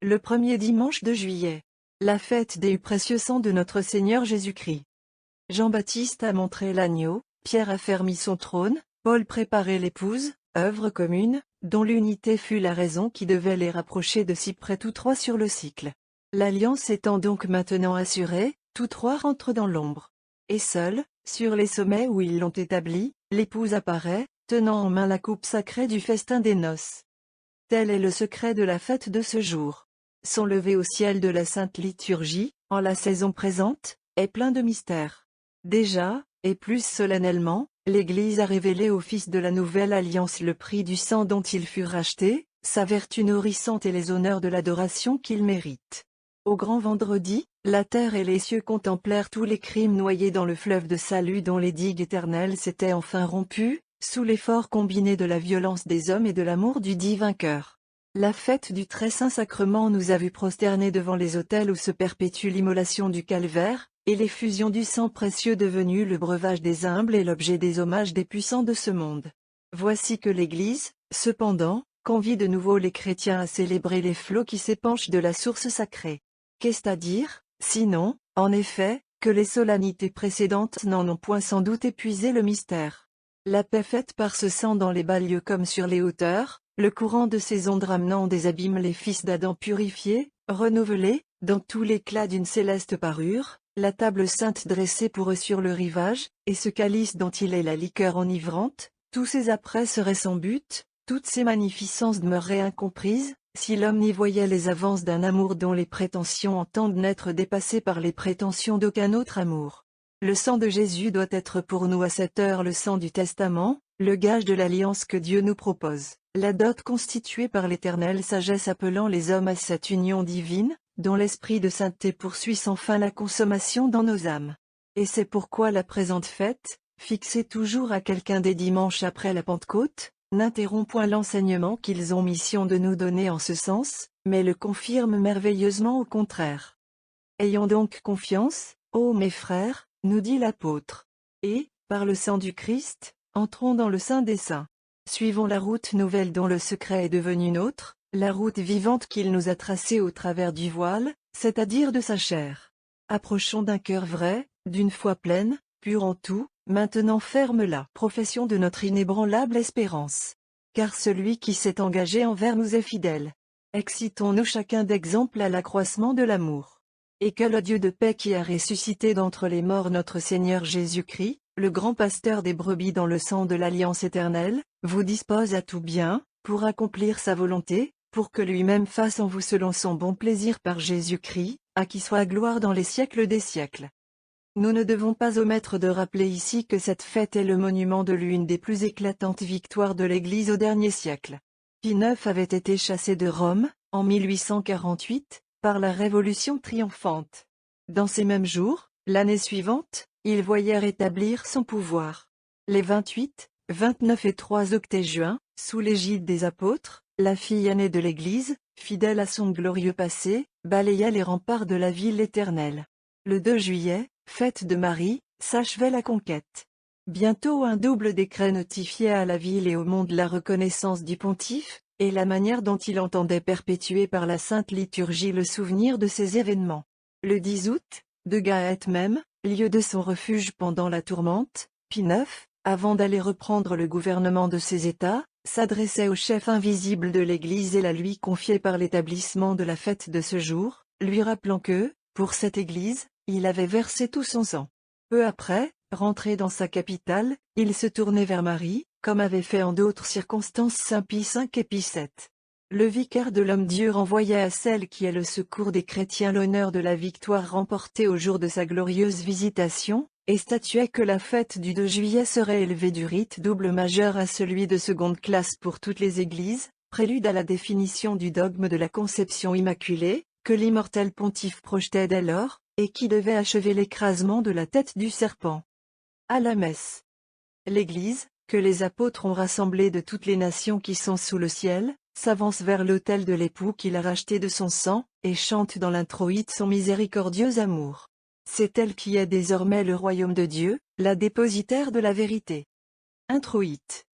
Le premier dimanche de juillet. La fête des précieux sang de notre Seigneur Jésus-Christ. Jean-Baptiste a montré l'agneau, Pierre a fermi son trône, Paul préparait l'épouse, œuvre commune, dont l'unité fut la raison qui devait les rapprocher de si près tous trois sur le cycle. L'alliance étant donc maintenant assurée, tous trois rentrent dans l'ombre. Et seul, sur les sommets où ils l'ont établi, l'épouse apparaît, tenant en main la coupe sacrée du festin des noces. Tel est le secret de la fête de ce jour. Son lever au ciel de la Sainte Liturgie, en la saison présente, est plein de mystères. Déjà, et plus solennellement, l'Église a révélé au Fils de la Nouvelle Alliance le prix du sang dont il fut racheté, sa vertu nourrissante et les honneurs de l'adoration qu'il mérite. Au grand vendredi, la terre et les cieux contemplèrent tous les crimes noyés dans le fleuve de salut dont les digues éternelles s'étaient enfin rompues, sous l'effort combiné de la violence des hommes et de l'amour du divin cœur. La fête du très saint sacrement nous a vus prosternés devant les autels où se perpétue l'immolation du calvaire, et l'effusion du sang précieux devenu le breuvage des humbles et l'objet des hommages des puissants de ce monde. Voici que l'Église, cependant, convie de nouveau les chrétiens à célébrer les flots qui s'épanchent de la source sacrée. Qu'est-ce à dire, sinon, en effet, que les solennités précédentes n'en ont point sans doute épuisé le mystère. La paix faite par ce sang dans les bas lieux comme sur les hauteurs, le courant de ces ondes ramenant des abîmes les fils d'Adam purifiés, renouvelés, dans tout l'éclat d'une céleste parure, la table sainte dressée pour eux sur le rivage, et ce calice dont il est la liqueur enivrante, tous ces apprêts seraient sans but, toutes ces magnificences demeureraient incomprises, si l'homme n'y voyait les avances d'un amour dont les prétentions entendent n'être dépassées par les prétentions d'aucun autre amour. Le sang de Jésus doit être pour nous à cette heure le sang du testament, le gage de l'alliance que Dieu nous propose, la dot constituée par l'éternelle sagesse appelant les hommes à cette union divine, dont l'esprit de sainteté poursuit sans fin la consommation dans nos âmes. Et c'est pourquoi la présente fête, fixée toujours à quelqu'un des dimanches après la Pentecôte, n'interrompt point l'enseignement qu'ils ont mission de nous donner en ce sens, mais le confirme merveilleusement au contraire. Ayons donc confiance, ô mes frères, nous dit l'apôtre. Et, par le sang du Christ, entrons dans le Saint des Saints. Suivons la route nouvelle dont le secret est devenu nôtre, la route vivante qu'il nous a tracée au travers du voile, c'est-à-dire de sa chair. Approchons d'un cœur vrai, d'une foi pleine, pure en tout, maintenant ferme la profession de notre inébranlable espérance. Car celui qui s'est engagé envers nous est fidèle. Excitons-nous chacun d'exemple à l'accroissement de l'amour. Et que le Dieu de paix qui a ressuscité d'entre les morts notre Seigneur Jésus-Christ, le grand pasteur des brebis dans le sang de l'alliance éternelle, vous dispose à tout bien, pour accomplir sa volonté, pour que lui-même fasse en vous selon son bon plaisir par Jésus-Christ, à qui soit gloire dans les siècles des siècles. Nous ne devons pas omettre de rappeler ici que cette fête est le monument de l'une des plus éclatantes victoires de l'Église au dernier siècle. Pie IX avait été chassé de Rome, en 1848, par la Révolution triomphante. Dans ces mêmes jours, l'année suivante, il voyait rétablir son pouvoir. Les 28, 29 et 3 octet-juin, sous l'égide des apôtres, la fille aînée de l'Église, fidèle à son glorieux passé, balaya les remparts de la ville éternelle. Le 2 juillet, fête de Marie, s'achevait la conquête. Bientôt un double décret notifiait à la ville et au monde la reconnaissance du pontife, et la manière dont il entendait perpétuer par la Sainte Liturgie le souvenir de ces événements. Le 10 août, de Gaète même, lieu de son refuge pendant la tourmente, Pie IX, avant d'aller reprendre le gouvernement de ses États, s'adressait au chef invisible de l'Église et la lui confiait par l'établissement de la fête de ce jour, lui rappelant que, pour cette Église, il avait versé tout son sang. Peu après, rentré dans sa capitale, il se tournait vers Marie, comme avait fait en d'autres circonstances saint Pie V et Pie VII. Le vicaire de l'homme-Dieu renvoya à celle qui est le secours des chrétiens l'honneur de la victoire remportée au jour de sa glorieuse visitation, et statuait que la fête du 2 juillet serait élevée du rite double majeur à celui de seconde classe pour toutes les églises, prélude à la définition du dogme de la conception immaculée, que l'immortel pontife projetait dès lors, et qui devait achever l'écrasement de la tête du serpent. À la messe. L'Église, que les apôtres ont rassemblée de toutes les nations qui sont sous le ciel, s'avance vers l'autel de l'époux qu'il a racheté de son sang, et chante dans l'introïte son miséricordieux amour. C'est elle qui est désormais le royaume de Dieu, la dépositaire de la vérité. Introïte.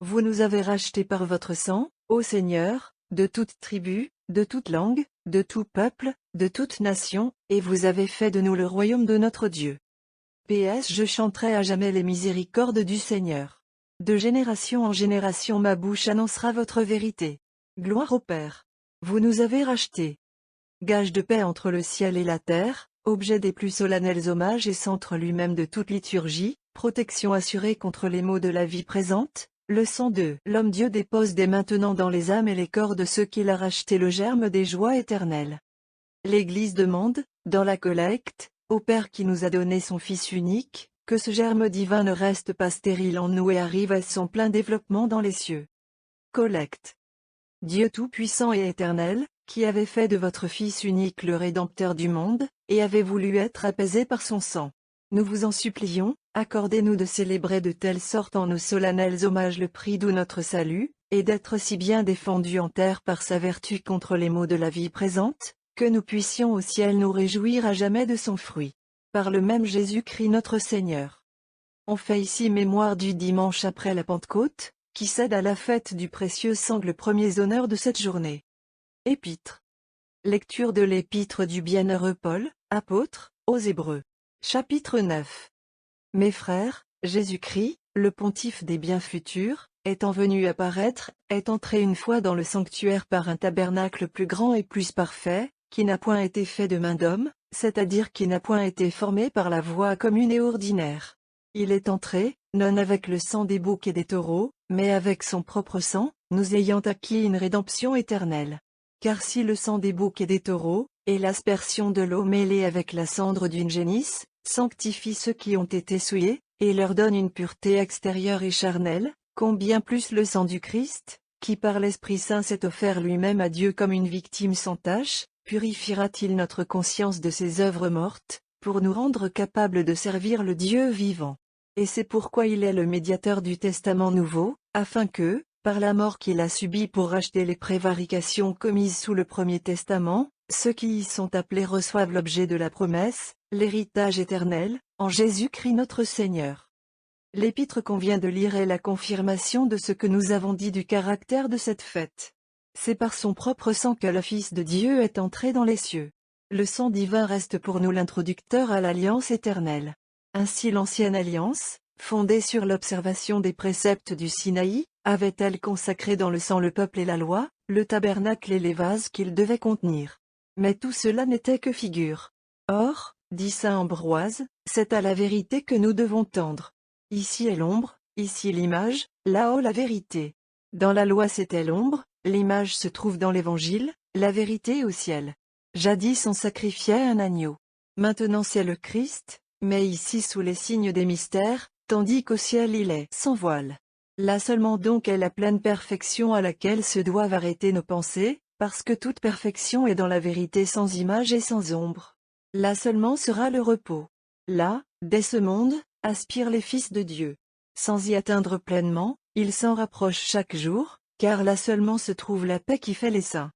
Vous nous avez rachetés par votre sang, ô Seigneur, de toute tribu, de toute langue, de tout peuple, de toute nation, et vous avez fait de nous le royaume de notre Dieu. PS Je chanterai à jamais les miséricordes du Seigneur. De génération en génération ma bouche annoncera votre vérité. Gloire au Père. Vous nous avez rachetés. Gage de paix entre le ciel et la terre, objet des plus solennels hommages et centre lui-même de toute liturgie, protection assurée contre les maux de la vie présente, leçon 2. L'homme Dieu dépose dès maintenant dans les âmes et les corps de ceux qu'il a rachetés le germe des joies éternelles. L'Église demande, dans la collecte, au Père qui nous a donné son Fils unique, que ce germe divin ne reste pas stérile en nous et arrive à son plein développement dans les cieux. Collecte. Dieu Tout-Puissant et Éternel, qui avait fait de votre Fils unique le Rédempteur du monde, et avait voulu être apaisé par son sang. Nous vous en supplions, accordez-nous de célébrer de telle sorte en nos solennels hommages le prix d'où notre salut, et d'être si bien défendus en terre par sa vertu contre les maux de la vie présente, que nous puissions au ciel nous réjouir à jamais de son fruit. Par le même Jésus-Christ notre Seigneur. On fait ici mémoire du dimanche après la Pentecôte, qui cède à la fête du précieux sang le premier honneur de cette journée. Épître. Lecture de l'épître du bienheureux Paul, apôtre, aux Hébreux. Chapitre 9. Mes frères, Jésus-Christ, le pontife des biens futurs, étant venu apparaître, est entré une fois dans le sanctuaire par un tabernacle plus grand et plus parfait, qui n'a point été fait de main d'homme, c'est-à-dire qui n'a point été formé par la voie commune et ordinaire. Il est entré, non avec le sang des boucs et des taureaux, mais avec son propre sang, nous ayant acquis une rédemption éternelle. Car si le sang des boucs et des taureaux, et l'aspersion de l'eau mêlée avec la cendre d'une génisse, sanctifie ceux qui ont été souillés, et leur donne une pureté extérieure et charnelle, combien plus le sang du Christ, qui par l'Esprit Saint s'est offert lui-même à Dieu comme une victime sans tache, purifiera-t-il notre conscience de ses œuvres mortes, pour nous rendre capables de servir le Dieu vivant. Et c'est pourquoi il est le médiateur du Testament nouveau, afin que, par la mort qu'il a subie pour racheter les prévarications commises sous le premier testament, ceux qui y sont appelés reçoivent l'objet de la promesse, l'héritage éternel, en Jésus-Christ notre Seigneur. L'épître qu'on vient de lire est la confirmation de ce que nous avons dit du caractère de cette fête. C'est par son propre sang que le Fils de Dieu est entré dans les cieux. Le sang divin reste pour nous l'introducteur à l'alliance éternelle. Ainsi l'ancienne alliance, fondée sur l'observation des préceptes du Sinaï, avait-elle consacré dans le sang le peuple et la loi, le tabernacle et les vases qu'il devait contenir. Mais tout cela n'était que figure. Or, dit saint Ambroise, c'est à la vérité que nous devons tendre. Ici est l'ombre, ici l'image, là-haut la vérité. Dans la loi c'était l'ombre, l'image se trouve dans l'évangile, la vérité au ciel. Jadis on sacrifiait un agneau. Maintenant c'est le Christ, mais ici sous les signes des mystères, tandis qu'au ciel il est sans voile. Là seulement donc est la pleine perfection à laquelle se doivent arrêter nos pensées, parce que toute perfection est dans la vérité sans image et sans ombre. Là seulement sera le repos. Là, dès ce monde, aspirent les fils de Dieu. Sans y atteindre pleinement, ils s'en rapprochent chaque jour, car là seulement se trouve la paix qui fait les saints.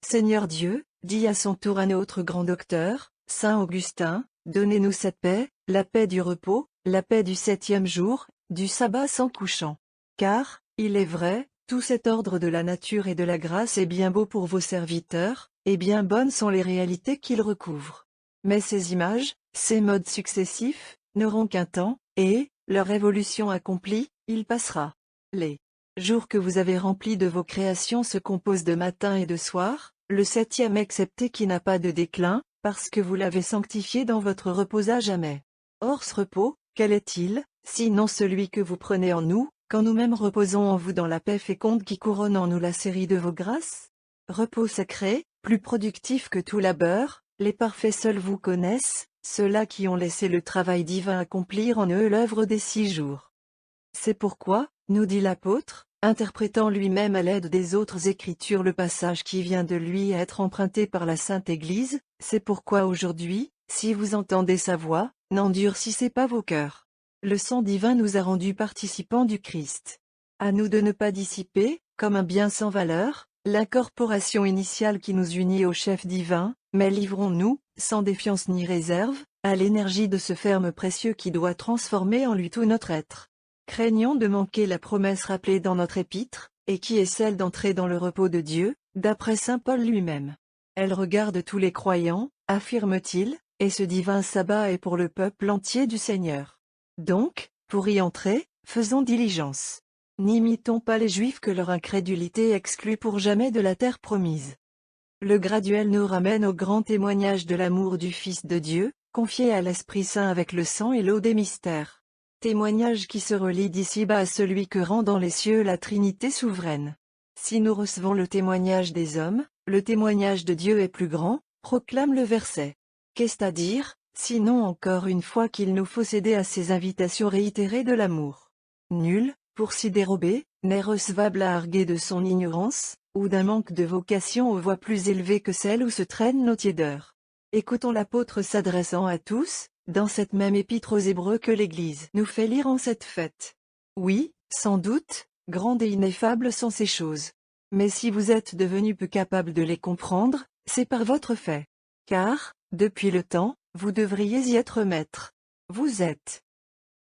Seigneur Dieu, dit à son tour un autre grand docteur, saint Augustin, donnez-nous cette paix, la paix du repos, la paix du 7e jour, du sabbat sans couchant. Car, il est vrai, tout cet ordre de la nature et de la grâce est bien beau pour vos serviteurs, et bien bonnes sont les réalités qu'ils recouvrent. Mais ces images, ces modes successifs, n'auront qu'un temps, et, leur évolution accomplie, il passera. Les jours que vous avez remplis de vos créations se composent de matin et de soir, le 7e excepté qui n'a pas de déclin, parce que vous l'avez sanctifié dans votre repos à jamais. Or ce repos, quel est-il, sinon celui que vous prenez en nous, quand nous-mêmes reposons en vous dans la paix féconde qui couronne en nous la série de vos grâces? Repos sacré, plus productif que tout labeur, les parfaits seuls vous connaissent, ceux-là qui ont laissé le travail divin accomplir en eux l'œuvre des 6 jours. C'est pourquoi, nous dit l'apôtre, interprétant lui-même à l'aide des autres Écritures le passage qui vient de lui être emprunté par la Sainte Église, c'est pourquoi aujourd'hui, si vous entendez sa voix, n'endurcissez pas vos cœurs. Le sang divin nous a rendus participants du Christ. À nous de ne pas dissiper, comme un bien sans valeur, l'incorporation initiale qui nous unit au chef divin, mais livrons-nous, sans défiance ni réserve, à l'énergie de ce ferme précieux qui doit transformer en lui tout notre être. Craignons de manquer la promesse rappelée dans notre épître, et qui est celle d'entrer dans le repos de Dieu, D'après saint Paul lui-même. Elle regarde tous les croyants, affirme-t-il, et ce divin sabbat est pour le peuple entier du Seigneur. Donc, pour y entrer, faisons diligence. N'imitons pas les Juifs que leur incrédulité exclut pour jamais de la terre promise. Le graduel nous ramène au grand témoignage de l'amour du Fils de Dieu, confié à l'Esprit Saint avec le sang et l'eau des mystères. Témoignage qui se relie d'ici-bas à celui que rend dans les cieux la Trinité souveraine. Si nous recevons le témoignage des hommes, le témoignage de Dieu est plus grand, proclame le verset. Qu'est-ce à dire, sinon encore une fois qu'il nous faut céder à ces invitations réitérées de l'amour. Nul, pour s'y dérober, n'est recevable à arguer de son ignorance, ou d'un manque de vocation aux voies plus élevées que celles où se traînent nos tiédeurs. Écoutons l'apôtre s'adressant à tous, dans cette même épître aux Hébreux que l'Église nous fait lire en cette fête. Oui, sans doute, grandes et ineffables sont ces choses. Mais si vous êtes devenus peu capables de les comprendre, c'est par votre fait. Car, depuis le temps, vous devriez y être maîtres. Vous êtes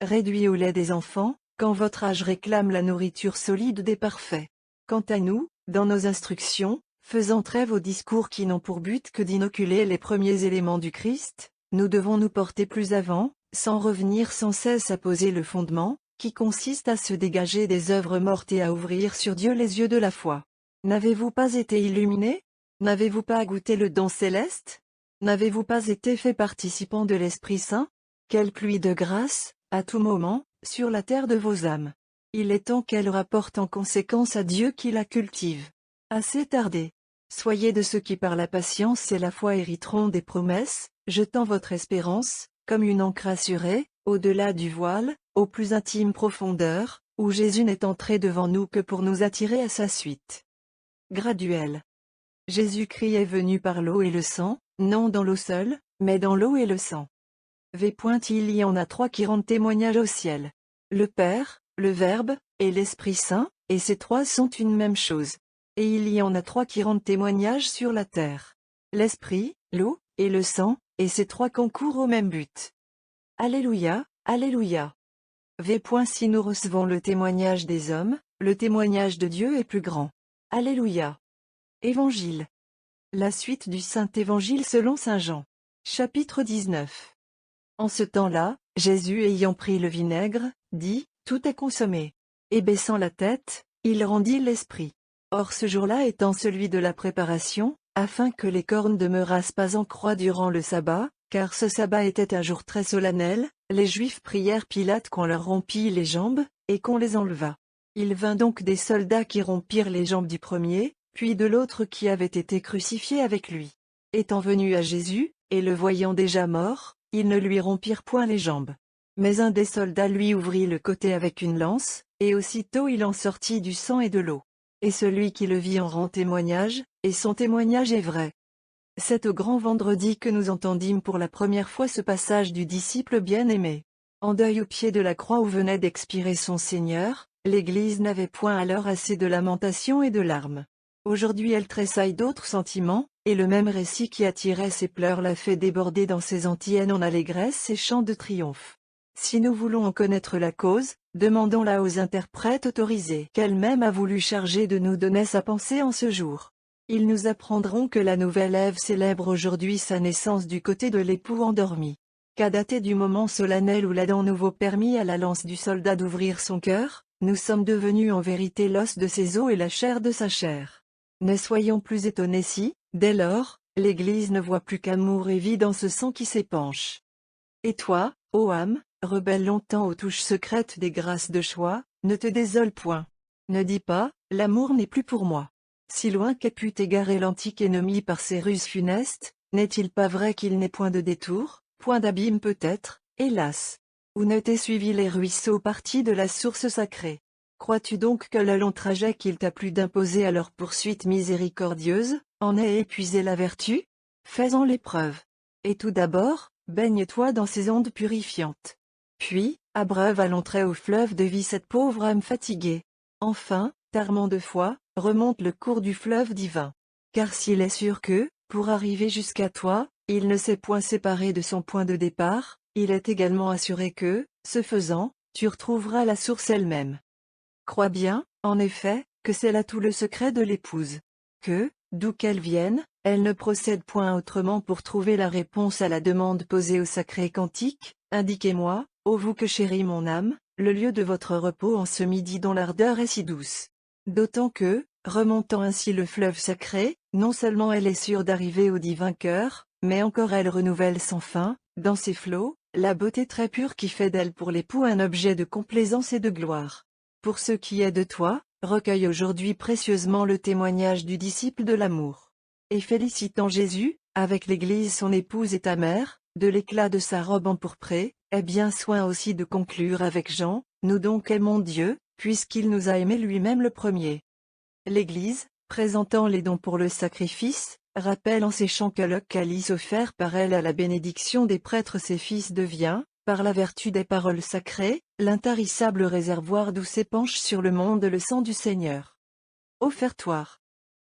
réduits au lait des enfants, quand votre âge réclame la nourriture solide des parfaits. Quant à nous, dans nos instructions, faisant trêve aux discours qui n'ont pour but que d'inoculer les premiers éléments du Christ, nous devons nous porter plus avant, sans revenir sans cesse à poser le fondement, qui consiste à se dégager des œuvres mortes et à ouvrir sur Dieu les yeux de la foi. N'avez-vous pas été illuminés? N'avez-vous pas goûté le don céleste? N'avez-vous pas été fait participant de l'Esprit Saint? Quelle pluie de grâce, à tout moment, sur la terre de vos âmes. Il est temps qu'elle rapporte en conséquence à Dieu qui la cultive. Assez tardé. Soyez de ceux qui par la patience et la foi hériteront des promesses, jetant votre espérance, comme une ancre assurée, au-delà du voile, aux plus intimes profondeurs, où Jésus n'est entré devant nous que pour nous attirer à sa suite. Graduel. Jésus-Christ est venu par l'eau et le sang, non dans l'eau seule, mais dans l'eau et le sang. Il y en a trois qui rendent témoignage au ciel. Le Père, le Verbe, et l'Esprit Saint, et ces trois sont une même chose. Et il y en a trois qui rendent témoignage sur la terre. L'Esprit, l'eau, et le sang, et ces trois concourent au même but. Alléluia, Alléluia. Si nous recevons le témoignage des hommes, le témoignage de Dieu est plus grand. Alléluia. Évangile. La suite du Saint-Évangile selon Saint Jean. Chapitre 19. En ce temps-là, Jésus ayant pris le vinaigre, dit, « Tout est consommé. » Et baissant la tête, il rendit l'esprit. Or ce jour-là étant celui de la préparation, afin que les cornes demeurassent pas en croix durant le sabbat, car ce sabbat était un jour très solennel, les Juifs prièrent Pilate qu'on leur rompît les jambes, et qu'on les enlevât. Il vint donc des soldats qui rompirent les jambes du premier, puis de l'autre qui avait été crucifié avec lui. Étant venus à Jésus, et le voyant déjà mort, ils ne lui rompirent point les jambes. Mais un des soldats lui ouvrit le côté avec une lance, et aussitôt il en sortit du sang et de l'eau. Et celui qui le vit en rend témoignage, et son témoignage est vrai. C'est au grand vendredi que nous entendîmes pour la première fois ce passage du disciple bien-aimé. En deuil au pied de la croix où venait d'expirer son Seigneur, l'Église n'avait point alors assez de lamentations et de larmes. Aujourd'hui elle tressaille d'autres sentiments, et le même récit qui attirait ses pleurs l'a fait déborder dans ses antiennes en allégresse et chants de triomphe. Si nous voulons en connaître la cause, demandons-la aux interprètes autorisés qu'elle-même a voulu charger de nous donner sa pensée en ce jour. Ils nous apprendront que la nouvelle Ève célèbre aujourd'hui sa naissance du côté de l'époux endormi. Qu'à dater du moment solennel où l'Adam nouveau permit à la lance du soldat d'ouvrir son cœur, nous sommes devenus en vérité l'os de ses os et la chair de sa chair. Ne soyons plus étonnés si, dès lors, l'Église ne voit plus qu'amour et vie dans ce sang qui s'épanche. Et toi, ô âme, rebelle longtemps aux touches secrètes des grâces de choix, ne te désole point. Ne dis pas, l'amour n'est plus pour moi. Si loin qu'ait pu t'égarer l'antique ennemi par ses ruses funestes, n'est-il pas vrai qu'il n'est point de détour, point d'abîme peut-être, hélas? Ou ne t'ait suivi les ruisseaux partis de la source sacrée? Crois-tu donc que le long trajet qu'il t'a plu d'imposer à leur poursuite miséricordieuse, en ait épuisé la vertu? Fais-en l'épreuve. Et tout d'abord, baigne-toi dans ces ondes purifiantes. Puis, abreuve à l'entrée au fleuve de vie cette pauvre âme fatiguée. Enfin, t'armant de foi, remonte le cours du fleuve divin. Car s'il est sûr que, pour arriver jusqu'à toi, il ne s'est point séparé de son point de départ, il est également assuré que, ce faisant, tu retrouveras la source elle-même. Crois bien, en effet, que c'est là tout le secret de l'épouse. que, d'où qu'elles viennent, elles ne procèdent point autrement pour trouver la réponse à la demande posée au sacré cantique. Indiquez-moi, ô vous que chérit mon âme, le lieu de votre repos en ce midi dont l'ardeur est si douce. D'autant que, remontant ainsi le fleuve sacré, non seulement elle est sûre d'arriver au divin cœur, mais encore elle renouvelle sans fin, dans ses flots, la beauté très pure qui fait d'elle pour l'époux un objet de complaisance et de gloire. Pour ce qui est de toi, recueille aujourd'hui précieusement le témoignage du disciple de l'amour. Et félicitant Jésus, avec l'Église son épouse et ta mère, de l'éclat de sa robe empourprée, aie bien soin aussi de conclure avec Jean, nous donc aimons Dieu, puisqu'il nous a aimés lui-même le premier. L'Église, présentant les dons pour le sacrifice, rappelle en ces chants que le calice offert par elle à la bénédiction des prêtres ses fils devient, par la vertu des paroles sacrées, l'intarissable réservoir d'où s'épanche sur le monde le sang du Seigneur. Offertoire.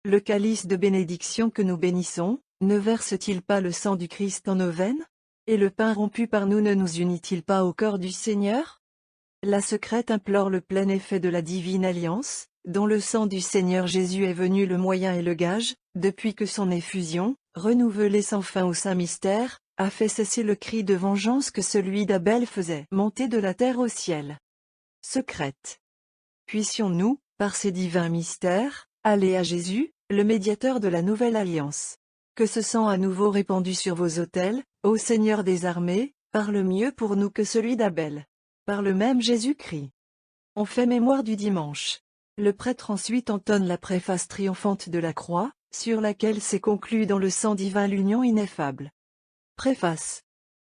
Le calice de bénédiction que nous bénissons, ne verse-t-il pas le sang du Christ en nos veines? Et le pain rompu par nous ne nous unit-il pas au corps du Seigneur? La secrète implore le plein effet de la divine alliance, dont le sang du Seigneur Jésus est venu le moyen et le gage, depuis que son effusion, renouvelée sans fin au saint mystère, a fait cesser le cri de vengeance que celui d'Abel faisait monter de la terre au ciel. Secrète. Puissions-nous, par ces divins mystères, aller à Jésus, le médiateur de la nouvelle alliance. Que ce sang à nouveau répandu sur vos autels, ô Seigneur des armées, parle mieux pour nous que celui d'Abel. Par le même Jésus-Christ. On fait mémoire du dimanche. Le prêtre ensuite entonne la préface triomphante de la croix, sur laquelle s'est conclue dans le sang divin l'union ineffable. Préface.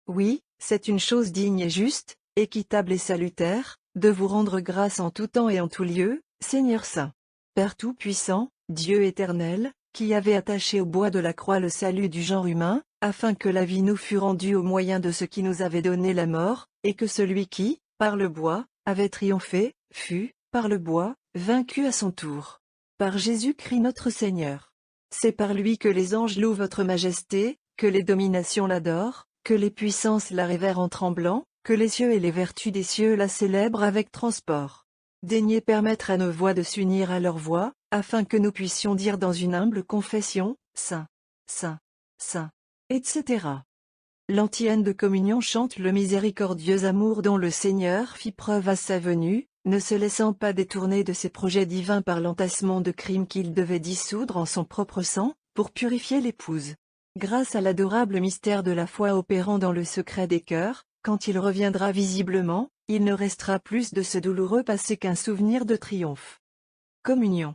Oui, c'est une chose digne et juste, équitable et salutaire, de vous rendre grâce en tout temps et en tout lieu, Seigneur Saint. Père Tout-Puissant, Dieu éternel, qui avait attaché au bois de la croix le salut du genre humain, afin que la vie nous fût rendue au moyen de ce qui nous avait donné la mort, et que celui qui, par le bois, avait triomphé, fut, par le bois, vaincu à son tour. Par Jésus-Christ notre Seigneur. C'est par lui que les anges louent votre majesté, que les dominations l'adorent, que les puissances la révèrent en tremblant, que les cieux et les vertus des cieux la célèbrent avec transport. Daignez permettre à nos voix de s'unir à leur voix, afin que nous puissions dire dans une humble confession, Saint, Saint, Saint, etc. L'antienne de communion chante le miséricordieux amour dont le Seigneur fit preuve à sa venue, ne se laissant pas détourner de ses projets divins par l'entassement de crimes qu'il devait dissoudre en son propre sang, pour purifier l'épouse. Grâce à l'adorable mystère de la foi opérant dans le secret des cœurs, quand il reviendra visiblement, il ne restera plus de ce douloureux passé qu'un souvenir de triomphe. Communion.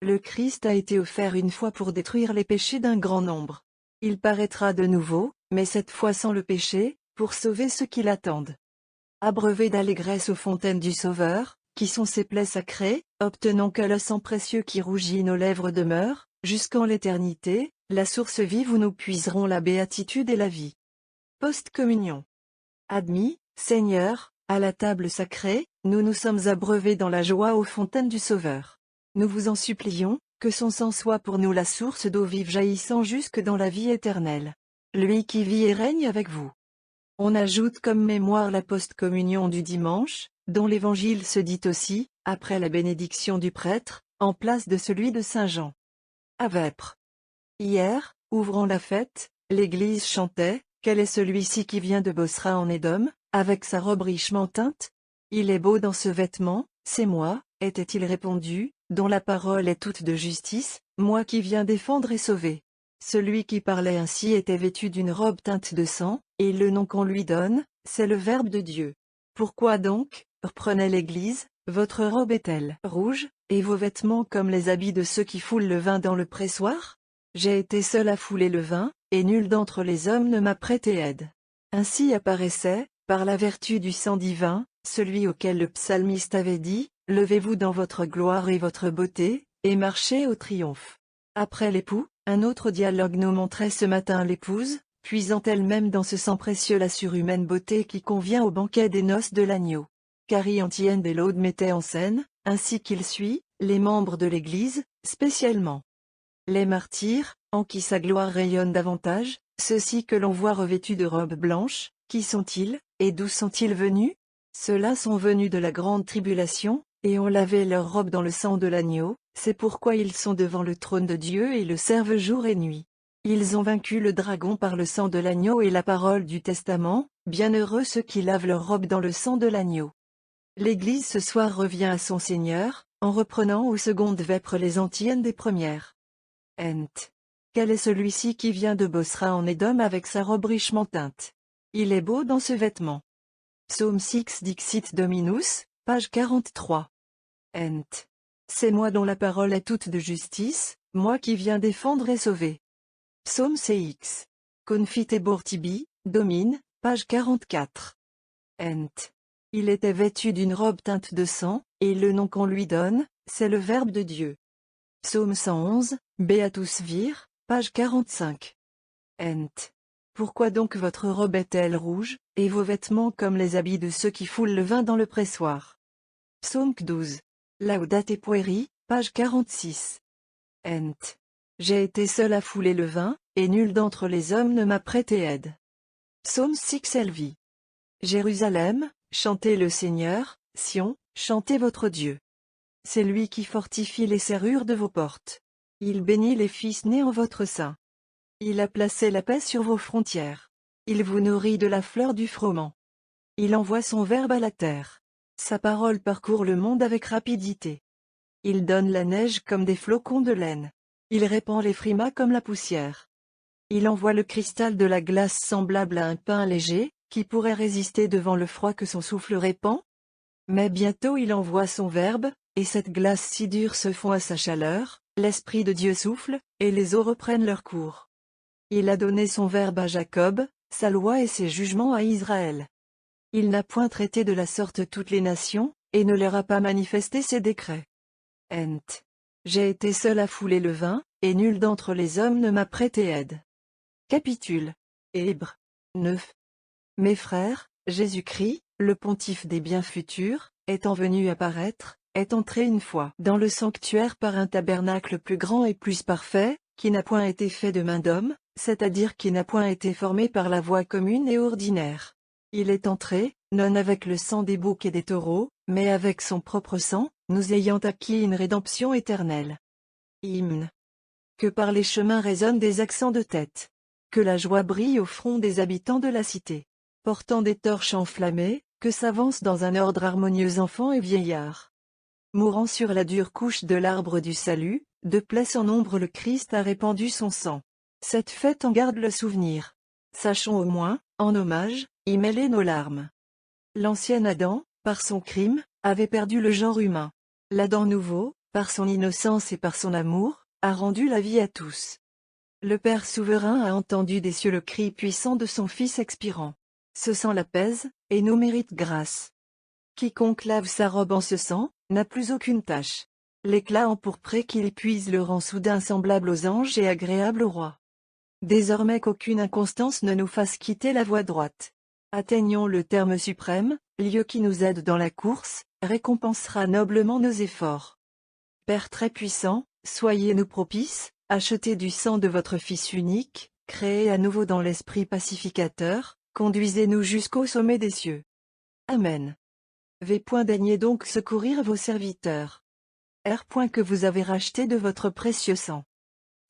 Le Christ a été offert une fois pour détruire les péchés d'un grand nombre. Il paraîtra de nouveau, mais cette fois sans le péché, pour sauver ceux qui l'attendent. Abreuvé d'allégresse aux fontaines du Sauveur, qui sont ses plaies sacrées, obtenons que le sang précieux qui rougit nos lèvres demeure, jusqu'en l'éternité, la source vive où nous puiserons la béatitude et la vie. Post-communion. Admis, Seigneur, à la table sacrée, nous nous sommes abreuvés dans la joie aux fontaines du Sauveur. Nous vous en supplions, que son sang soit pour nous la source d'eau vive jaillissant jusque dans la vie éternelle. Lui qui vit et règne avec vous. On ajoute comme mémoire la post-communion du dimanche, dont l'évangile se dit aussi, après la bénédiction du prêtre, en place de celui de Saint Jean. À vêpres. Hier, ouvrant la fête, l'église chantait, « Quel est celui-ci qui vient de Bosra en Édom, avec sa robe richement teinte? Il est beau dans ce vêtement, c'est moi, était-il répondu, dont la parole est toute de justice, moi qui viens défendre et sauver. » Celui qui parlait ainsi était vêtu d'une robe teinte de sang, et le nom qu'on lui donne, c'est le Verbe de Dieu. Pourquoi donc, reprenait l'Église, votre robe est-elle rouge, et vos vêtements comme les habits de ceux qui foulent le vin dans le pressoir? J'ai été seul à fouler le vin, et nul d'entre les hommes ne m'a prêté aide. Ainsi apparaissait, par la vertu du sang divin, celui auquel le psalmiste avait dit, « Levez-vous dans votre gloire et votre beauté, et marchez au triomphe. » Après l'époux, un autre dialogue nous montrait ce matin l'épouse, puisant elle-même dans ce sang précieux la surhumaine beauté qui convient au banquet des noces de l'agneau. Carrie Antienne des Laudes mettait en scène, ainsi qu'il suit, les membres de l'Église, spécialement. Les martyrs, en qui sa gloire rayonne davantage, ceux-ci que l'on voit revêtus de robes blanches, qui sont-ils, et d'où sont-ils venus? Ceux-là sont venus de la grande tribulation, et ont lavé leurs robes dans le sang de l'agneau, c'est pourquoi ils sont devant le trône de Dieu et le servent jour et nuit. Ils ont vaincu le dragon par le sang de l'agneau et la parole du testament, bienheureux ceux qui lavent leurs robes dans le sang de l'agneau. L'Église ce soir revient à son Seigneur, en reprenant aux secondes vêpres les antiennes des premières. Ent. Quel est celui-ci qui vient de Bosra en Édom avec sa robe richement teinte? Il est beau dans ce vêtement. Psaume 6 Dixit Dominus, page 43. Ent. C'est moi dont la parole est toute de justice, moi qui viens défendre et sauver. Psaume CX. Confitebor tibi, domine, page 44. Ent. Il était vêtu d'une robe teinte de sang, et le nom qu'on lui donne, c'est le Verbe de Dieu. Psaume 111, Beatus vir, page 45. Ent. Pourquoi donc votre robe est-elle rouge, et vos vêtements comme les habits de ceux qui foulent le vin dans le pressoir? Psaume 12. Laudate pueri, page 46. Ent. J'ai été seul à fouler le vin, et nul d'entre les hommes ne m'a prêté aide. Psaume 6 Elvi. Jérusalem, chantez le Seigneur, Sion, chantez votre Dieu. C'est lui qui fortifie les serrures de vos portes. Il bénit les fils nés en votre sein. Il a placé la paix sur vos frontières. Il vous nourrit de la fleur du froment. Il envoie son verbe à la terre. Sa parole parcourt le monde avec rapidité. Il donne la neige comme des flocons de laine. Il répand les frimas comme la poussière. Il envoie le cristal de la glace semblable à un pain léger, qui pourrait résister devant le froid que son souffle répand? Mais bientôt il envoie son verbe, et cette glace si dure se fond à sa chaleur, l'Esprit de Dieu souffle, et les eaux reprennent leur cours. Il a donné son verbe à Jacob, sa loi et ses jugements à Israël. Il n'a point traité de la sorte toutes les nations, et ne leur a pas manifesté ses décrets. Ent. J'ai été seul à fouler le vin, et nul d'entre les hommes ne m'a prêté aide. Capitule. Hébreux 9. Mes frères, Jésus-Christ, le pontife des biens futurs, étant venu apparaître, est entré une fois dans le sanctuaire par un tabernacle plus grand et plus parfait, qui n'a point été fait de main d'homme, c'est-à-dire qui n'a point été formé par la voie commune et ordinaire. Il est entré, non avec le sang des boucs et des taureaux, mais avec son propre sang, nous ayant acquis une rédemption éternelle. Hymne. Que par les chemins résonnent des accents de tête. Que la joie brille au front des habitants de la cité. Portant des torches enflammées, que s'avancent dans un ordre harmonieux enfants et vieillards. Mourant sur la dure couche de l'arbre du salut, de plaie sans nombre le Christ a répandu son sang. Cette fête en garde le souvenir. Sachons au moins, en hommage, y mêler nos larmes. L'ancien Adam, par son crime, avait perdu le genre humain. L'Adam nouveau, par son innocence et par son amour, a rendu la vie à tous. Le Père souverain a entendu des cieux le cri puissant de son Fils expirant. Ce sang l'apaise, et nous mérite grâce. Quiconque lave sa robe en ce sang, n'a plus aucune tache. L'éclat empourpré qu'il puise le rend soudain semblable aux anges et agréable au roi. Désormais qu'aucune inconstance ne nous fasse quitter la voie droite. Atteignons le terme suprême, lieu qui nous aide dans la course, récompensera noblement nos efforts. Père très puissant, soyez-nous propices, achetez du sang de votre Fils unique, créez à nouveau dans l'esprit pacificateur, conduisez-nous jusqu'au sommet des cieux. Amen. V. Daignez donc secourir vos serviteurs. R. Que vous avez racheté de votre précieux sang.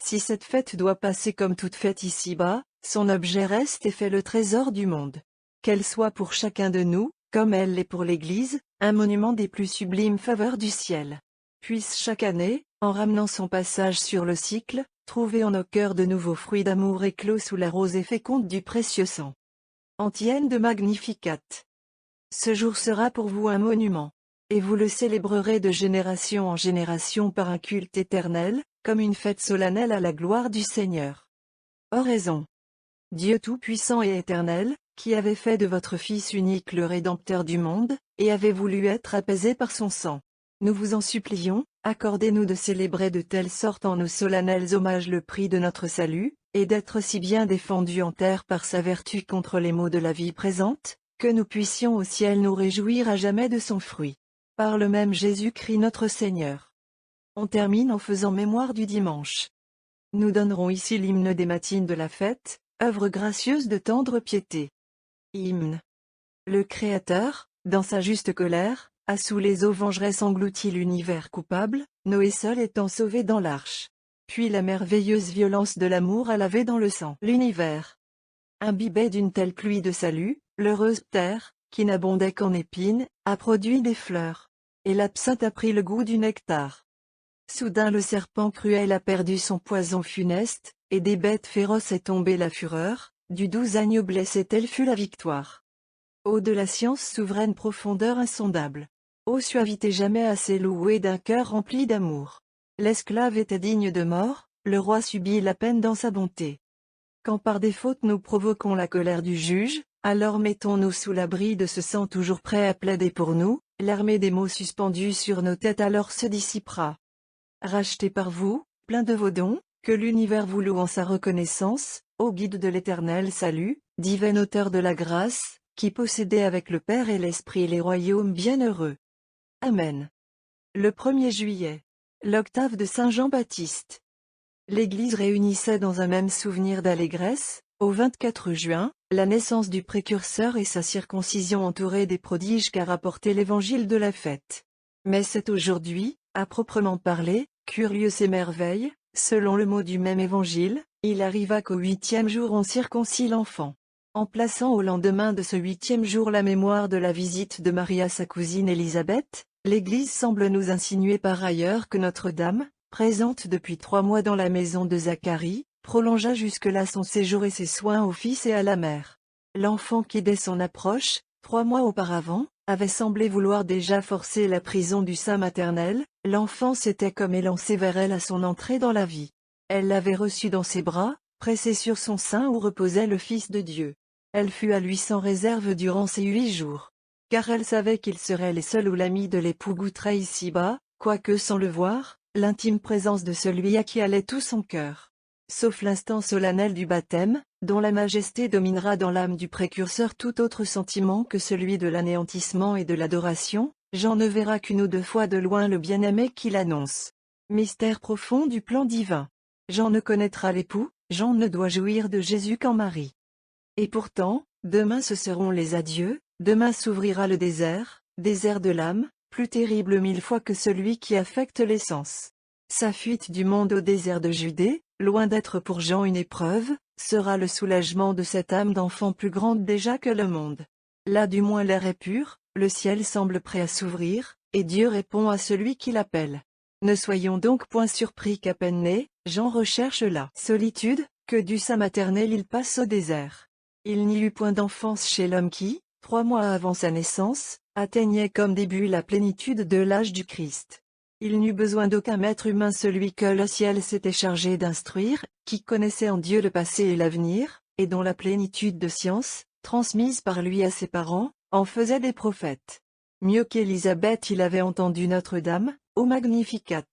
Si cette fête doit passer comme toute fête ici-bas, son objet reste et fait le trésor du monde. Qu'elle soit pour chacun de nous, comme elle l'est pour l'Église, un monument des plus sublimes faveurs du ciel. Puisse chaque année, en ramenant son passage sur le cycle, trouver en nos cœurs de nouveaux fruits d'amour éclos sous la rosée féconde du précieux sang. Antienne de Magnificat. Ce jour sera pour vous un monument. Et vous le célébrerez de génération en génération par un culte éternel, comme une fête solennelle à la gloire du Seigneur. Oraison. Dieu Tout-Puissant et Éternel, qui avait fait de votre Fils unique le Rédempteur du monde, et avait voulu être apaisé par son sang. Nous vous en supplions, accordez-nous de célébrer de telle sorte en nos solennels hommages le prix de notre salut, et d'être si bien défendus en terre par sa vertu contre les maux de la vie présente, que nous puissions au ciel nous réjouir à jamais de son fruit. Par le même Jésus-Christ notre Seigneur. On termine en faisant mémoire du dimanche. Nous donnerons ici l'hymne des matines de la fête, œuvre gracieuse de tendre piété. Hymne. Le Créateur, dans sa juste colère, a sous les eaux vengeresse englouti l'univers coupable, Noé seul étant sauvé dans l'arche. Puis la merveilleuse violence de l'amour a lavé dans le sang l'univers. Imbibé d'une telle pluie de salut, l'heureuse terre, qui n'abondait qu'en épines, a produit des fleurs. Et l'absinthe a pris le goût du nectar. Soudain le serpent cruel a perdu son poison funeste, et des bêtes féroces est tombée la fureur, du doux agneau blessé telle fut la victoire. Ô de la science souveraine profondeur insondable! Ô suavité jamais assez louée d'un cœur rempli d'amour! L'esclave était digne de mort, le roi subit la peine dans sa bonté. Quand par des fautes nous provoquons la colère du juge, alors mettons-nous sous l'abri de ce sang toujours prêt à plaider pour nous, l'armée des maux suspendus sur nos têtes alors se dissipera. Rachetés par vous, plein de vos dons, que l'univers vous loue en sa reconnaissance, ô guide de l'éternel salut, divin auteur de la grâce, qui possédez avec le Père et l'Esprit les royaumes bienheureux. Amen. Le 1er juillet. L'octave de Saint Jean-Baptiste. L'Église réunissait dans un même souvenir d'allégresse, au 24 juin, la naissance du précurseur et sa circoncision entourée des prodiges qu'a rapporté l'évangile de la fête. Mais c'est aujourd'hui, à proprement parler, curieux ces merveilles, selon le mot du même évangile, il arriva qu'au 8e jour on circoncit l'enfant. En plaçant au lendemain de ce 8e jour la mémoire de la visite de Marie à sa cousine Élisabeth, l'Église semble nous insinuer par ailleurs que Notre-Dame, présente depuis 3 mois dans la maison de Zacharie, prolongea jusque-là son séjour et ses soins au fils et à la mère. L'enfant qui dès son approche, 3 mois auparavant, avait semblé vouloir déjà forcer la prison du sein maternel, l'enfant s'était comme élancé vers elle à son entrée dans la vie. Elle l'avait reçu dans ses bras, pressé sur son sein où reposait le Fils de Dieu. Elle fut à lui sans réserve durant ces 8 jours. Car elle savait qu'ils seraient les seuls où l'ami de l'époux goûterait ici-bas, quoique sans le voir, l'intime présence de celui à qui allait tout son cœur. Sauf l'instant solennel du baptême, dont la majesté dominera dans l'âme du précurseur tout autre sentiment que celui de l'anéantissement et de l'adoration, Jean ne verra qu'une ou 2 fois de loin le bien-aimé qu'il annonce. Mystère profond du plan divin. Jean ne connaîtra l'époux, Jean ne doit jouir de Jésus qu'en Marie. Et pourtant, demain ce seront les adieux, demain s'ouvrira le désert de l'âme, plus terrible 1000 fois que celui qui affecte les sens. Sa fuite du monde au désert de Judée, loin d'être pour Jean une épreuve, sera le soulagement de cette âme d'enfant plus grande déjà que le monde. Là du moins l'air est pur, le ciel semble prêt à s'ouvrir, et Dieu répond à celui qui l'appelle. Ne soyons donc point surpris qu'à peine né, Jean recherche la solitude, que du sein maternel il passe au désert. Il n'y eut point d'enfance chez l'homme qui, 3 mois avant sa naissance, atteignait comme début la plénitude de l'âge du Christ. Il n'eut besoin d'aucun maître humain, celui que le ciel s'était chargé d'instruire, qui connaissait en Dieu le passé et l'avenir, et dont la plénitude de science, transmise par lui à ses parents, en faisait des prophètes. Mieux qu'Élisabeth il avait entendu Notre-Dame, au Magnificat.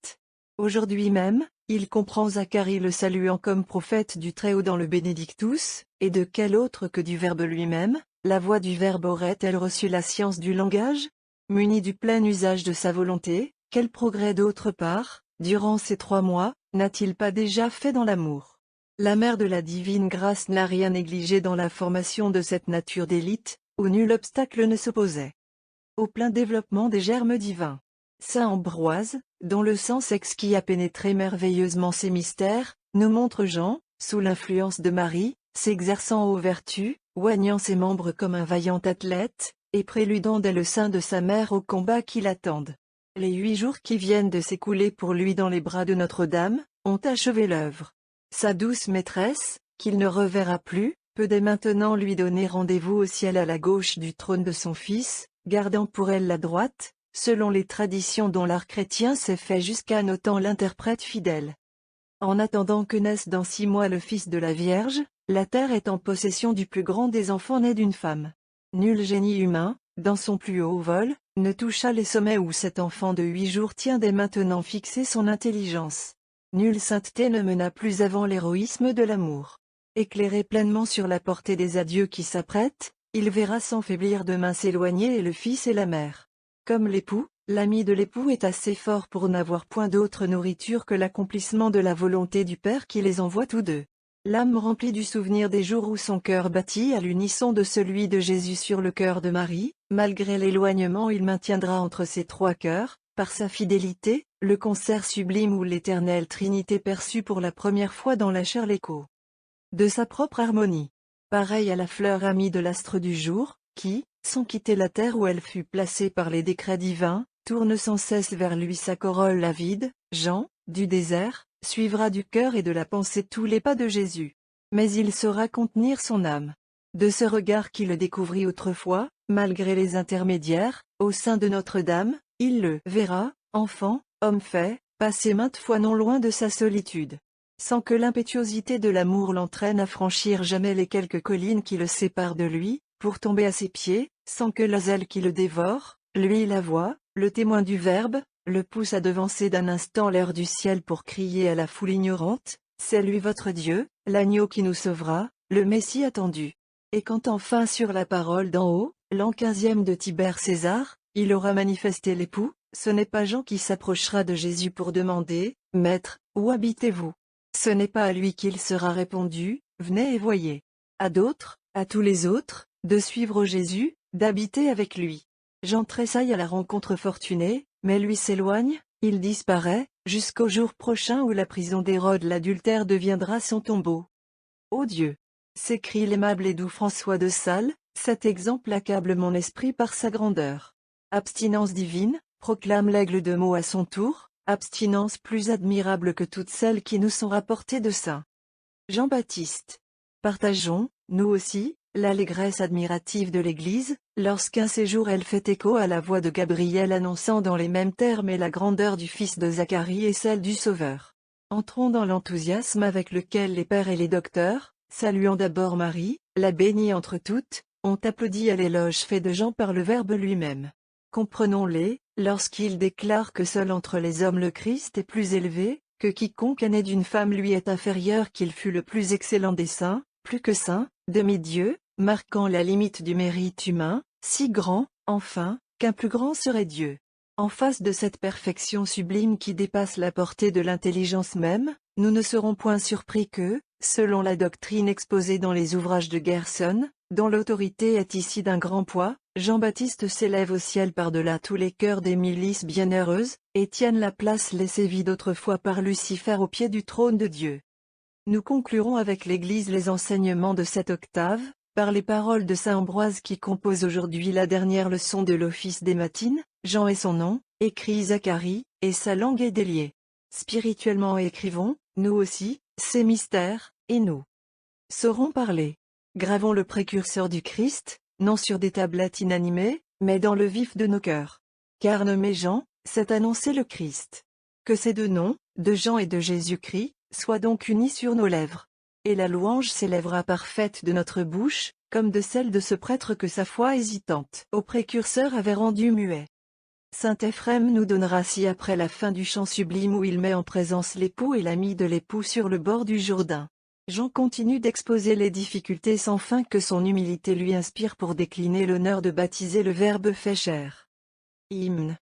Aujourd'hui même, il comprend Zacharie le saluant comme prophète du Très-Haut dans le Benedictus, et de quel autre que du Verbe lui-même, la voix du Verbe aurait-elle reçu la science du langage? Muni du plein usage de sa volonté, quel progrès d'autre part, durant ces 3 mois, n'a-t-il pas déjà fait dans l'amour? La mère de la divine grâce n'a rien négligé dans la formation de cette nature d'élite, où nul obstacle ne s'opposait au plein développement des germes divins. Saint Ambroise, dont le sens exquis a pénétré merveilleusement ces mystères, nous montre Jean, sous l'influence de Marie, s'exerçant aux vertus, oignant ses membres comme un vaillant athlète, et préludant dès le sein de sa mère aux combats qui l'attendent. Les 8 jours qui viennent de s'écouler pour lui dans les bras de Notre-Dame, ont achevé l'œuvre. Sa douce maîtresse, qu'il ne reverra plus, peut dès maintenant lui donner rendez-vous au ciel à la gauche du trône de son Fils, gardant pour elle la droite, selon les traditions dont l'art chrétien s'est fait jusqu'à nos temps l'interprète fidèle. En attendant que naisse dans 6 mois le Fils de la Vierge, la terre est en possession du plus grand des enfants nés d'une femme. Nul génie humain, dans son plus haut vol, ne toucha les sommets où cet enfant de 8 jours tient dès maintenant fixé son intelligence. Nulle sainteté ne mena plus avant l'héroïsme de l'amour. Éclairé pleinement sur la portée des adieux qui s'apprêtent, il verra sans faiblir demain s'éloigner et le fils et la mère. Comme l'époux, l'ami de l'époux est assez fort pour n'avoir point d'autre nourriture que l'accomplissement de la volonté du Père qui les envoie tous deux. L'âme remplie du souvenir des jours où son cœur battit à l'unisson de celui de Jésus sur le cœur de Marie, malgré l'éloignement il maintiendra entre ces trois cœurs, par sa fidélité, le concert sublime où l'éternelle Trinité perçut pour la première fois dans la chair l'écho de sa propre harmonie. Pareil à la fleur amie de l'astre du jour, qui, sans quitter la terre où elle fut placée par les décrets divins, tourne sans cesse vers lui sa corolle avide. Jean, du désert, suivra du cœur et de la pensée tous les pas de Jésus. Mais il saura contenir son âme. De ce regard qui le découvrit autrefois, malgré les intermédiaires, au sein de Notre-Dame, il le verra, enfant, homme fait, passer maintes fois non loin de sa solitude. Sans que l'impétuosité de l'amour l'entraîne à franchir jamais les quelques collines qui le séparent de lui, pour tomber à ses pieds, sans que le zèle qui le dévore, lui la voix, le témoin du Verbe, le pousse à devancer d'un instant l'heure du ciel pour crier à la foule ignorante, « C'est lui votre Dieu, l'agneau qui nous sauvera, le Messie attendu. » Et quand enfin sur la parole d'en haut, l'an 15e de Tibère César, il aura manifesté l'époux, ce n'est pas Jean qui s'approchera de Jésus pour demander, « Maître, où habitez-vous » Ce n'est pas à lui qu'il sera répondu, « Venez et voyez ». À d'autres, à tous les autres, de suivre Jésus, d'habiter avec lui. Jean tressaille à la rencontre fortunée, mais lui s'éloigne, il disparaît, jusqu'au jour prochain où la prison d'Hérode l'adultère deviendra son tombeau. Ô Dieu! S'écrie l'aimable et doux François de Sales, cet exemple accable mon esprit par sa grandeur. Abstinence divine, proclame l'aigle de Meaux à son tour, abstinence plus admirable que toutes celles qui nous sont rapportées de saint Jean-Baptiste. Partageons, nous aussi, l'allégresse admirative de l'Église, lorsqu'un séjour elle fait écho à la voix de Gabriel annonçant dans les mêmes termes et la grandeur du fils de Zacharie et celle du Sauveur. Entrons dans l'enthousiasme avec lequel les pères et les docteurs, saluant d'abord Marie, la bénie entre toutes, ont applaudi à l'éloge fait de Jean par le Verbe lui-même. Comprenons-les, lorsqu'il déclare que seul entre les hommes le Christ est plus élevé, que quiconque est né d'une femme lui est inférieur, qu'il fut le plus excellent des saints, plus que saint, demi-dieu, marquant la limite du mérite humain, si grand, enfin, qu'un plus grand serait Dieu. En face de cette perfection sublime qui dépasse la portée de l'intelligence même, nous ne serons point surpris que, selon la doctrine exposée dans les ouvrages de Gerson, dont l'autorité est ici d'un grand poids, Jean-Baptiste s'élève au ciel par-delà tous les cœurs des milices bienheureuses, et tienne la place laissée vide autrefois par Lucifer au pied du trône de Dieu. Nous conclurons avec l'Église les enseignements de cette octave, par les paroles de saint Ambroise qui compose aujourd'hui la dernière leçon de l'office des matines. Jean est son nom, écrit Zacharie, et sa langue est déliée. Spirituellement écrivons, nous aussi, ces mystères, et nous saurons parler. Gravons le précurseur du Christ, non sur des tablettes inanimées, mais dans le vif de nos cœurs. Car nommer Jean, c'est annoncer le Christ. Que ces deux noms, de Jean et de Jésus-Christ, soient donc unis sur nos lèvres. Et la louange s'élèvera parfaite de notre bouche, comme de celle de ce prêtre que sa foi hésitante au précurseur avait rendu muet. Saint Ephrem nous donnera ci-après la fin du chant sublime où il met en présence l'époux et l'ami de l'époux sur le bord du Jourdain. Jean continue d'exposer les difficultés sans fin que son humilité lui inspire pour décliner l'honneur de baptiser le Verbe fait chair. Hymne.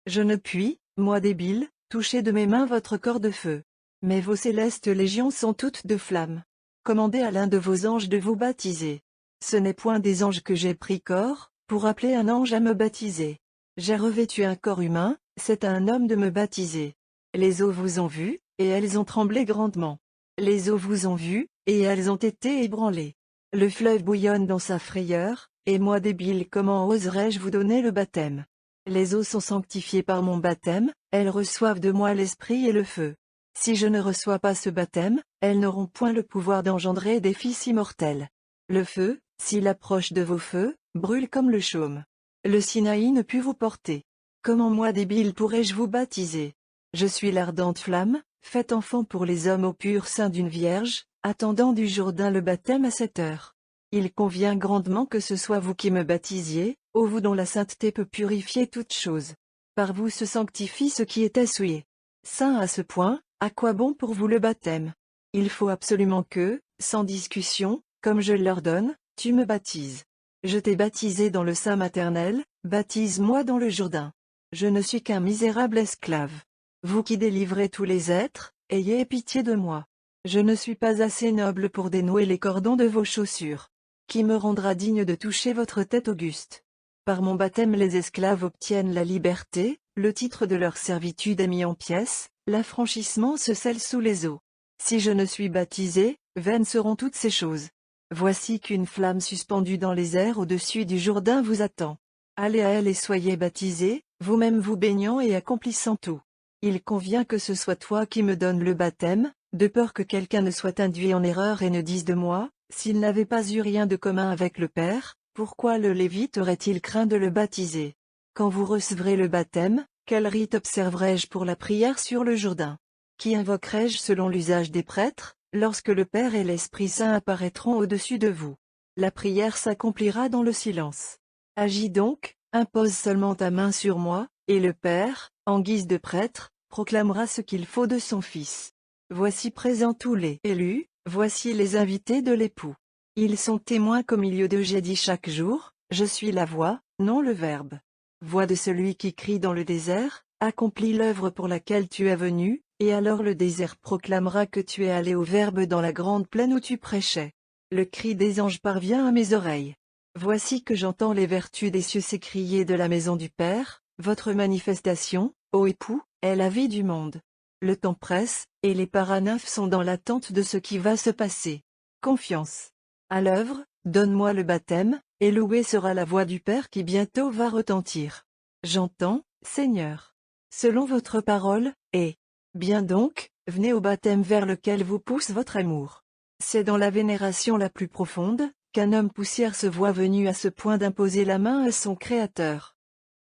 Je ne puis, moi débile, toucher de mes mains votre corps de feu. Mais vos célestes légions sont toutes de flammes. Commandez à l'un de vos anges de vous baptiser. Ce n'est point des anges que j'ai pris corps, pour appeler un ange à me baptiser. J'ai revêtu un corps humain, c'est à un homme de me baptiser. Les eaux vous ont vu, et elles ont tremblé grandement. Les eaux vous ont vu, et elles ont été ébranlées. Le fleuve bouillonne dans sa frayeur, et moi débile comment oserais-je vous donner le baptême? Les eaux sont sanctifiées par mon baptême, elles reçoivent de moi l'esprit et le feu. Si je ne reçois pas ce baptême, elles n'auront point le pouvoir d'engendrer des fils immortels. Le feu, s'il approche de vos feux, brûle comme le chaume. Le Sinaï ne put vous porter. Comment moi débile pourrais-je vous baptiser? Je suis l'ardente flamme, faite enfant pour les hommes au pur sein d'une vierge, attendant du Jourdain le baptême à cette heure. Il convient grandement que ce soit vous qui me baptisiez, ô vous dont la sainteté peut purifier toutes choses. Par vous se sanctifie ce qui était souillé. Saint à ce point, à quoi bon pour vous le baptême? Il faut absolument que, sans discussion, comme je l'ordonne, tu me baptises. Je t'ai baptisé dans le sein maternel, baptise-moi dans le Jourdain. Je ne suis qu'un misérable esclave. Vous qui délivrez tous les êtres, ayez pitié de moi. Je ne suis pas assez noble pour dénouer les cordons de vos chaussures. Qui me rendra digne de toucher votre tête auguste? Par mon baptême les esclaves obtiennent la liberté, le titre de leur servitude est mis en pièces, l'affranchissement se scelle sous les eaux. Si je ne suis baptisé, vaines seront toutes ces choses. Voici qu'une flamme suspendue dans les airs au-dessus du Jourdain vous attend. Allez à elle et soyez baptisés, vous-même vous baignant et accomplissant tout. Il convient que ce soit toi qui me donnes le baptême, de peur que quelqu'un ne soit induit en erreur et ne dise de moi, s'il n'avait pas eu rien de commun avec le Père, pourquoi le Lévite aurait-il craint de le baptiser? Quand vous recevrez le baptême, quel rite observerai-je pour la prière sur le Jourdain? Qui invoquerai-je selon l'usage des prêtres, lorsque le Père et l'Esprit Saint apparaîtront au-dessus de vous? La prière s'accomplira dans le silence. Agis donc, impose seulement ta main sur moi, et le Père, en guise de prêtre, proclamera ce qu'il faut de son Fils. Voici présents tous les élus, voici les invités de l'époux. Ils sont témoins qu'au milieu d'eux j'ai dit chaque jour, je suis la voix, non le verbe. Voix de celui qui crie dans le désert, accomplis l'œuvre pour laquelle tu es venu, et alors le désert proclamera que tu es allé au verbe dans la grande plaine où tu prêchais. Le cri des anges parvient à mes oreilles. Voici que j'entends les vertus des cieux s'écrier de la maison du Père, votre manifestation, ô époux, est la vie du monde. Le temps presse, et les paranymphes sont dans l'attente de ce qui va se passer. Confiance. À l'œuvre, donne-moi le baptême, et louée sera la voix du Père qui bientôt va retentir. J'entends, Seigneur. Selon votre parole, et bien donc, venez au baptême vers lequel vous pousse votre amour. C'est dans la vénération la plus profonde, qu'un homme poussière se voit venu à ce point d'imposer la main à son Créateur.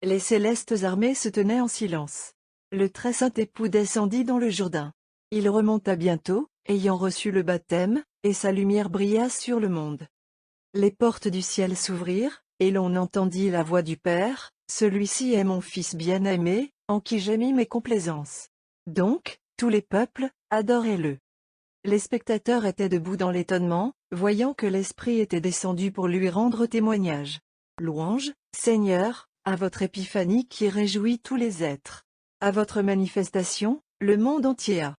Les célestes armées se tenaient en silence. Le très saint époux descendit dans le Jourdain. Il remonta bientôt, ayant reçu le baptême, et sa lumière brilla sur le monde. Les portes du ciel s'ouvrirent, et l'on entendit la voix du Père, « Celui-ci est mon Fils bien-aimé, en qui j'ai mis mes complaisances. » Donc, tous les peuples, adorez-le. Les spectateurs étaient debout dans l'étonnement, voyant que l'Esprit était descendu pour lui rendre témoignage. Louange, Seigneur, à votre épiphanie qui réjouit tous les êtres. À votre manifestation, le monde entier a